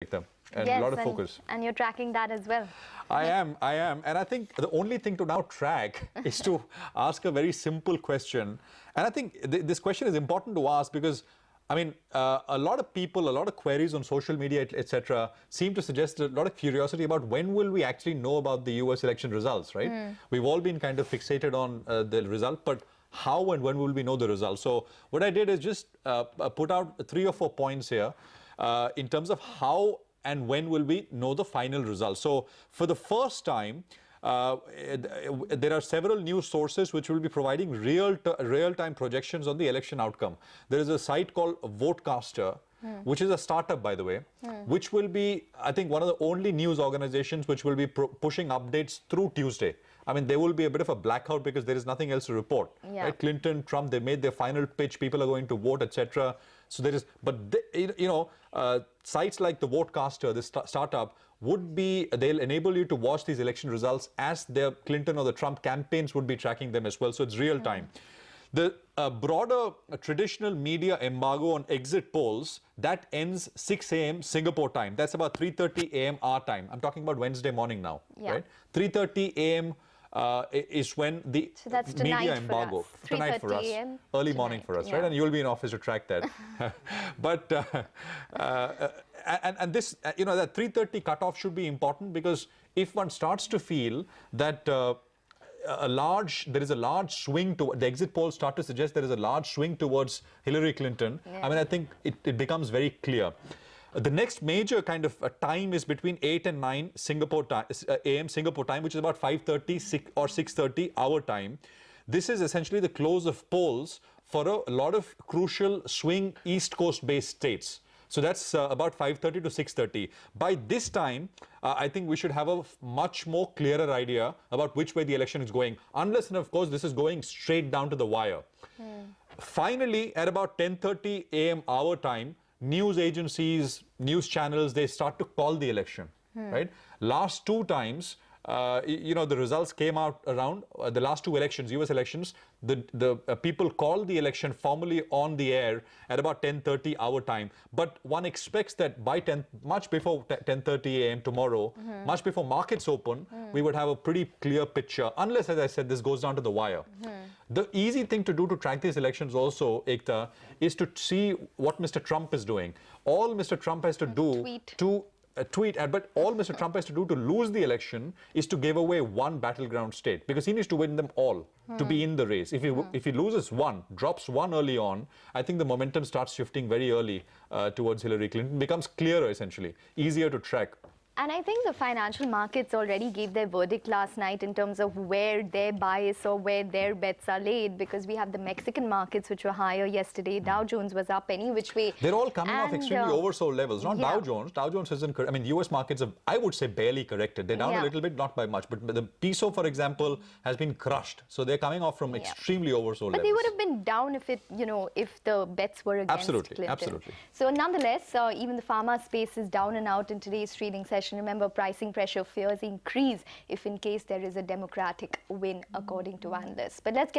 Ekta, and Yes, a lot of focus. And you're tracking that as well. I am. And I think the only thing to now track is to ask a very simple question. And I think this question is important to ask because, I mean, a lot of people, a lot of queries on social media, etc., seem to suggest a lot of curiosity about when will we actually know about the US election results, right? We've all been kind of fixated on the result, but how and when will we know the results? So what I did is just put out 3 or 4 points here in terms of how and when will we know the final result. So for the first time, there are several news sources which will be providing real-time projections on the election outcome. There is a site called Votecaster, which is a startup, by the way, which will be, I think, one of the only news organizations which will be pushing updates through Tuesday. I mean, there will be a bit of a blackout because there is nothing else to report. Yeah. Right? Clinton, Trump, they made their final pitch. People are going to vote, etc. So there is, but sites like the Votecaster, this startup, they'll enable you to watch these election results as the Clinton or the Trump campaigns would be tracking them as well. So it's real time. The broader traditional media embargo on exit polls, that ends 6 a.m. Singapore time. That's about 3:30 a.m. our time. I'm talking about Wednesday morning now, right? 3:30 a.m. Is when the media embargo. Tonight for us. Early morning for us, right? And you'll be in office to track that. But and this, that 3:30 cutoff should be important because if one starts to feel that there is a large swing to the exit polls start to suggest there is a large swing towards Hillary Clinton. I mean, I think it becomes very clear. The next major kind of time is between 8 and 9 a.m. Singapore time, which is about 5:30 or 6:30 our time. This is essentially the close of polls for a lot of crucial swing East Coast-based states. So that's about 5:30 to 6:30. By this time, I think we should have a much more clearer idea about which way the election is going, unless, and of course, this is going straight down to the wire. Finally, at about 10:30 a.m. our time, news agencies, news channels, they start to call the election, right? Last 2 times, the results came out around the last 2 elections, US elections. The people called the election formally on the air at about 10:30 our time. But one expects that by much before 10:30 a.m. tomorrow, much before markets open, we would have a pretty clear picture, unless, as I said, this goes down to the wire. The easy thing to do to track these elections also, Ekta, is to see what Mr. Trump is doing. All Mr. Trump has to do but all Mr. Trump has to do to lose the election is to give away one battleground state, because he needs to win them all to be in the race. If he loses one, drops one early on, I think the momentum starts shifting very early towards Hillary Clinton. Becomes clearer, essentially, easier to track. And I think the financial markets already gave their verdict last night in terms of where their bias or where their bets are laid, because we have the Mexican markets which were higher yesterday. Dow Jones was up any which way. They're all coming off extremely oversold levels. Not Dow Jones. Dow Jones isn't. I mean, US markets have, I would say, barely corrected. They're down a little bit, not by much. But the peso, for example, has been crushed. So they're coming off from extremely oversold levels. But they would have been down if if the bets were against Clinton. Absolutely. So nonetheless, even the pharma space is down and out in today's trading session. Remember, pricing pressure fears increase if in case there is a Democratic win, according to analysts. But let's get